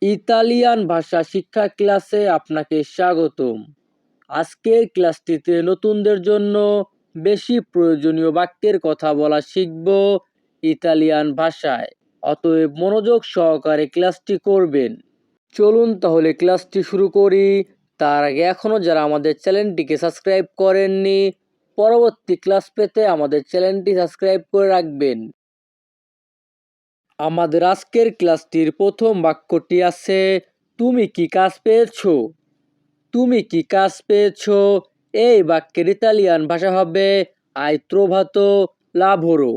Italian ভাষা শিক্ষা ক্লাসে আপনাকে স্বাগতম। আজকের ক্লাসটিতে নতুনদের জন্য বেশি প্রয়োজনীয় বাক্যের কথা বলা শিখব ইতালিয়ান ভাষায়। অতএব মনোযোগ সহকারে ক্লাসটি করবেন। চলুন তাহলে ক্লাসটি শুরু করি। তার আগে এখনও যারা আমাদের চ্যানেলটিকে সাবস্ক্রাইব করেননি, পরবর্তী ক্লাস পেতে আমাদের চ্যানেলটি সাবস্ক্রাইব করে রাখবেন। আমাদের আজকের ক্লাসটির প্রথম বাক্যটি আছে, তুমি কি কাজ পেয়েছো? তুমি কি কাজ পেয়েছো? এই বাক্যের ইতালিয়ান ভাষা হবে I trovato lavoro।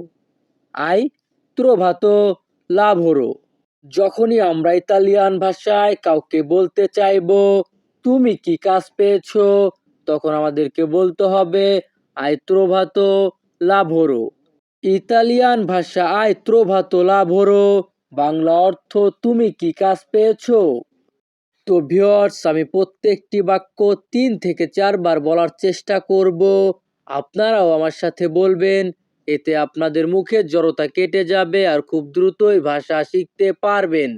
I trovato lavoro। যখনই আমরা ইতালিয়ান ভাষায় কাউকে বলতে চাইবো তুমি কি কাজ পেয়েছো, তখন আমাদেরকে বলতে হবে আই trovato lavoro। ইতালিয়ান ভাষা আই trovato lavoro বাংলা অর্থ তুমি কি কাজ পেয়েছো। তো ভিউয়ার্স, আমি প্রত্যেকটি বাক্য 3 থেকে 4 বার বলার চেষ্টা করব। আপনারাও আমার সাথে বলবেন, এতে আপনাদের মুখের জড়তা কেটে যাবে আর খুব দ্রুতই ভাষা শিখতে পারবেন।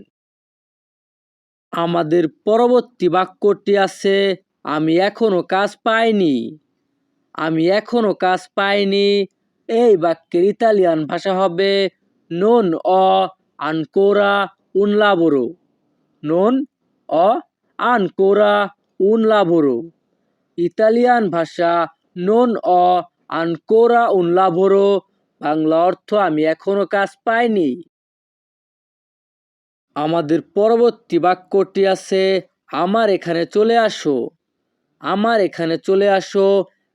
আমাদের পরবর্তী বাক্যটি আছে, আমি এখনো কাজ পাইনি। আমি এখনো কাজ পাইনি। এই বাক্যের ইতালিয়ান ভাষা হবে non ho ancora un lavoro। non ho ancora un lavoro। Italian ভাষা non ho ancora un lavoro Bangla অর্থ আমি এখনো কাজ পাইনি। আমাদের পরবর্তী বাক্যটি আছে, আমার এখানে চলে আসো। আমার এখানে চলে আসো।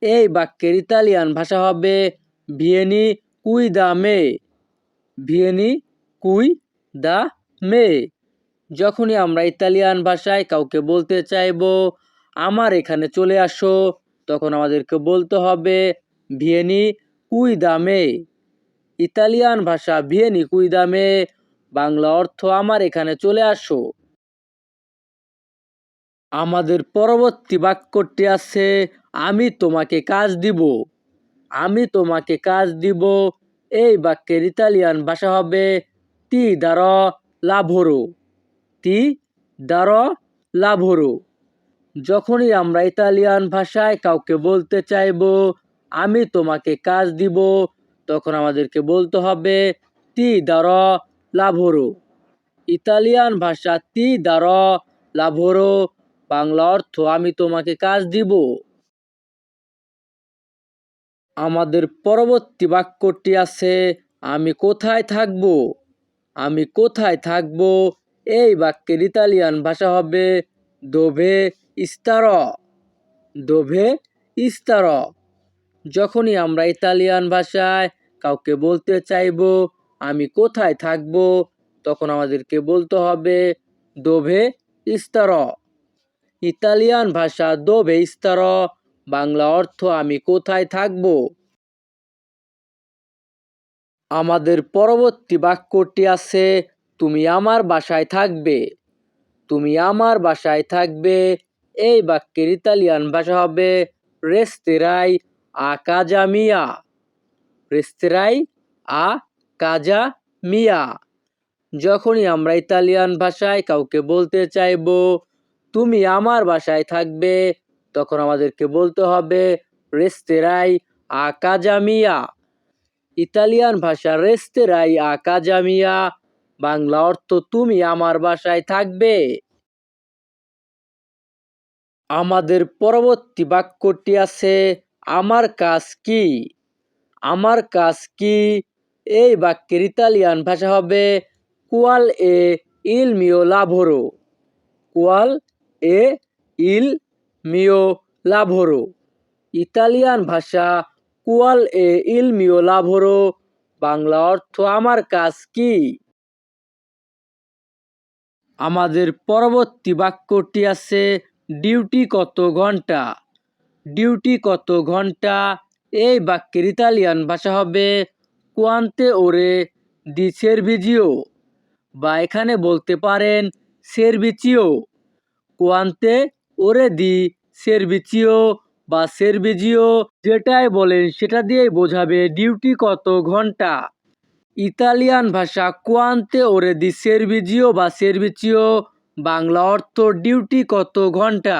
এই বাক্যের ইতালিয়ান ভাষা হবে vieni qui da me। vieni qui da me। যখনই আমরা ইতালিয়ান ভাষায় কাউকে বলতে চাইবো আমার এখানে চলে আসো, তখন আমাদেরকে বলতে হবে vieni qui da me। Italian ভাষা vieni qui da me Bangla অর্থ আমার এখানে চলে আসো। আমাদের পরবর্তী বাক্যটি আছে, আমি তোমাকে কাজ দিব। আমি তোমাকে কাজ দিব। এই বাক্যের ইতালিয়ান ভাষা হবে ti darò lavoro। ti darò lavoro। যখনই আমরা ইতালিয়ান ভাষায় কাউকে বলতে চাইবো আমি তোমাকে কাজ দিব, তখন আমাদেরকে বলতে হবে ti darò lavoro। ইতালিয়ান ভাষা ti darò lavoro বাংলা অর্থ আমি তোমাকে কাজ দিব। আমাদের পরবর্তী বাক্যটি আছে, আমি কোথায় থাকবো। আমি কোথায় থাকবো। এই বাক্যের ইতালিয়ান ভাষা হবে dove starò। dove starò। যখনই আমরা ইতালিয়ান ভাষায় কাউকে বলতে চাইবো আমি কোথায় থাকবো, তখন আমাদেরকে বলতে হবে dove starò। ইতালিয়ান ভাষা dove starò বাংলা অর্থ আমি কোথায় থাকবো। আমাদের পরবর্তী বাক্যটি আছে, তুমি আমার বাসায় থাকবে। তুমি আমার বাসায় থাকবে। এই বাক্যের ইতালিয়ান ভাষা হবে resterai a casa mia। resterai a casa mia। যখনই আমরা ইতালিয়ান ভাষায় কাউকে বলতে চাইবো তুমি আমার বাসায় থাকবে, তখন আমাদেরকে বলতে হবে resterai a casa mia। Italian ভাষা resterai a casa mia Bangla অর্থ তুমি আমার বাসায় থাকবে। আমাদের পরবর্তী বাক্যটি আছে, আমার কাজ কি। আমার কাজ কি। এই বাক্যের ইতালিয়ান ভাষা হবে qual è il mio lavoro। qual è il mio lavoro। Italian ভাষা qual è il mio lavoro Bangla অর্থ আমার কাজ কি। আমাদের পরবর্তী বাক্যটি আছে, ডিউটি কত ঘন্টা। ডিউটি কত ঘন্টা। এই বাক্যের ইতালিয়ান ভাষা হবে quante ore di servizio বা এখানে বলতে পারেন servizio। quante ore di servizio বা servizio যেটাই বলেন সেটা দিয়েই বোঝাবে ডিউটি কত ঘন্টা। ইতালিয়ান ভাষা quante ore di servizio বা servizio বাংলা অর্থ ডিউটি কত ঘন্টা।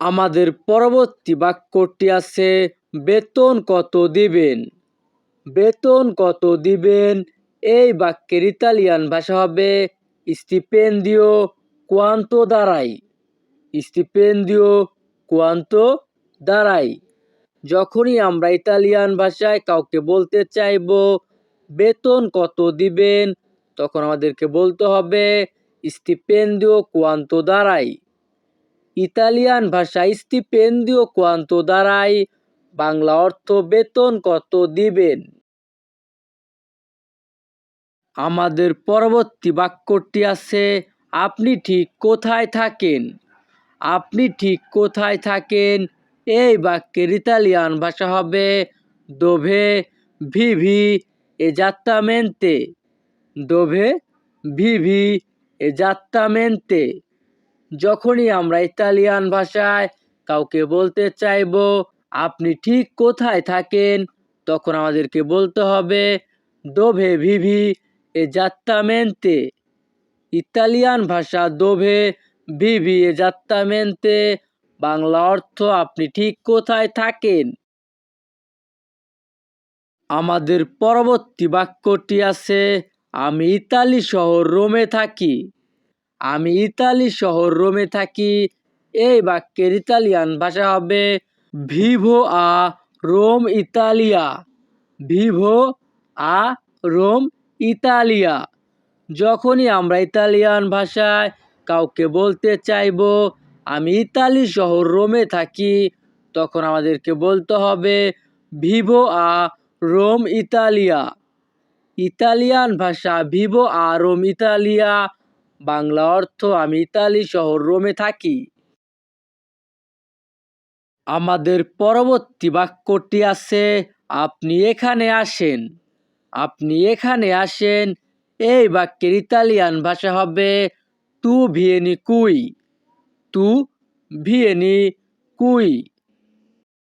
আমাদের পরবর্তী বাক্যটি আছে বেতন কত দিবেন। বেতন কত দিবেন এই বাক্যের ইতালিয়ান ভাষা হবে স্টিপেন্দিও কোয়ান্তো দারাই। স্টিপেন্দিও কোয়ান্তো দারাই। যখনই আমরা ইতালিয়ান ভাষায় কাউকে বলতে চাইব বেতন কত দিবেন, তখন আমাদেরকে বলতে হবে স্টিপেন্দিও কোয়ান্তো দারাই। ইতালিয়ান ভাষায় স্টিপেন্দিও কোয়ান্তো দারাই, বাংলা অর্থ বেতন কত দিবেন। আমাদের পরবর্তী বাক্যটি আছে আপনি ঠিক কোথায় থাকেন। আপনি ঠিক কোথায় থাকেন এই বাক্যের ইতালিয়ান ভাষা হবে দোভে ভিভি এজাত্তামেন্তে। দোভে ভিভি এজাত্তামেন্তে। যখনই আমরা ইতালিয়ান ভাষায় কাউকে বলতে চাইব আপনি ঠিক কোথায় থাকেন, তখন আমাদেরকে বলতে হবে দোভে ভিভি এজাত্তামেন্তে। ইতালিয়ান ভাষা দোভে ভিভি এজাত্তামেন্তে, বাংলা অর্থ আপনি ঠিক কোথায় থাকেন। আমাদের পরবর্তী বাক্যটি আছে আমি ইতালি শহর রোমে থাকি। আমি ইতালি শহর রোমে থাকি এই বাক্যের ইতালিয়ান ভাষা হবে ভিভো আ রোম ইতালিয়া। ভিভো আ রোম ইতালিয়া। যখনই আমরা ইতালিয়ান ভাষায় কাউকে বলতে চাইব আমি ইতালি শহর রোমে থাকি, তখন আমাদেরকে বলতে হবে ভিভো আ রোম ইতালিয়া। ইতালিয়ান ভাষা ভিভো আ রোম ইতালিয়া, বাংলা অর্থ আমি ইতালি শহর রোমে থাকি। আমাদের পরবর্তী বাক্যটি আছে আপনি এখানে আসেন। আপনি এখানে আসেন এই বাক্যের ইতালিয়ান ভাষা হবে তু ভিয়েনি কুই। তু ভিয়েনি কুই।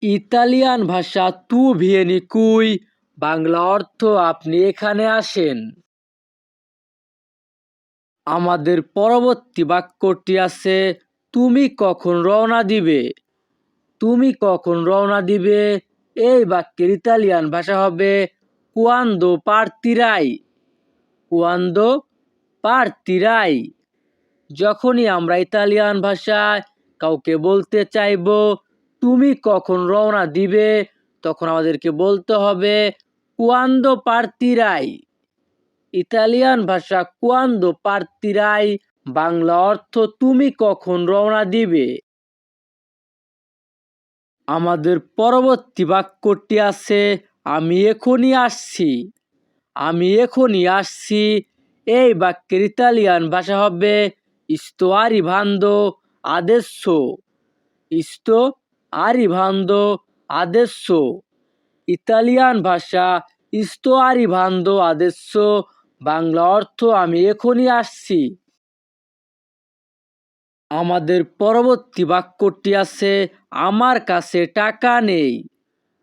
ইতালিয়ান ভাষা তু ভিয়েনি কুই, বাংলা অর্থ আপনি এখানে আসেন। আমাদের পরবর্তী বাক্যটি আছে তুমি কখন রওনা দিবে। তুমি কখন রওনা দিবে এই বাক্যের ইতালিয়ান ভাষা হবে কুয়ান্দো পার্তিরাই। কুয়ান্দো পার্তিরাই। যখনই আমরা ইতালিয়ান ভাষায় কাউকে বলতে চাইব তুমি কখন রওনা দিবে, তখন আমাদেরকে বলতে হবে কুয়ান্দো পার্তিরাই। ইতালিয়ান ভাষা কুয়ান্দো পার্তিরাই, বাংলা অর্থ তুমি কখন রওনা দিবে। আমাদের পরবর্তী বাক্যটি আছে আমি এখনই আসছি। আমি এখনই আসছি এই বাক্যের ইতালিয়ান ভাষা হবে sto arrivando adesso। sto arrivando adesso। Italian ভাষা sto arrivando adesso, বাংলা অর্থ আমি এখনই আসছি। আমাদের পরবর্তী বাক্যটি আছে আমার কাছে টাকা নেই।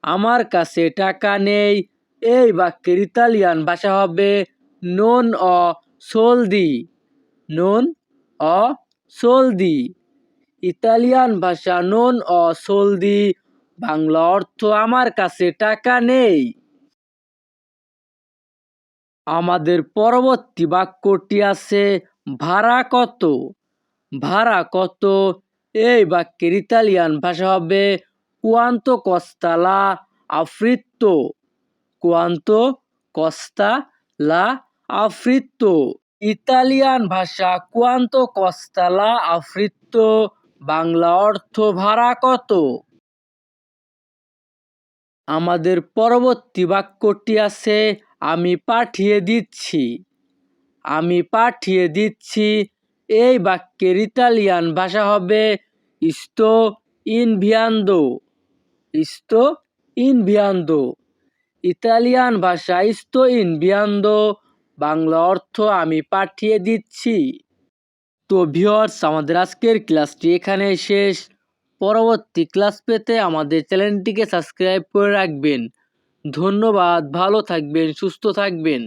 আমার কাছে টাকা নেই এই বাক্যের ইতালিয়ান ভাষা হবে নন অ সোলদি। নন অ সোলদি। ইতালিয়ান ভাষা নন অ সোলদি, বাংলা অর্থ আমার কাছে টাকা নেই। আমাদের পরবর্তী বাক্যটি আছে ভাড়া কত। ভাড়া কত এই বাক্যের ইতালিয়ান ভাষা হবে কুয়ান্তো কস্তা লা affitto। কুয়ান্তো কস্তা লা affitto। ইতালিয়ান ভাষা কুয়ান্তো কস্তা লা affitto, বাংলা অর্থ ভাড়া কত। আমাদের পরবর্তী বাক্যটি আছে আমি পাঠিয়ে দিচ্ছি। আমি পাঠিয়ে দিচ্ছি এই বাক্যের ইতালিয়ান ভাষা হবে sto inviando। sto inviando। Italian ভাষা sto inviando, বাংলা অর্থ আমি পাঠিয়ে দিচ্ছি। তো ভিউয়ার্স, আমাদের আজকের ক্লাসটি এখানেই শেষ। পরবর্তী ক্লাস পেতে আমাদের চ্যানেলটিকে সাবস্ক্রাইব করে রাখবেন। ধন্যবাদ, ভালো থাকবেন, সুস্থ থাকবেন।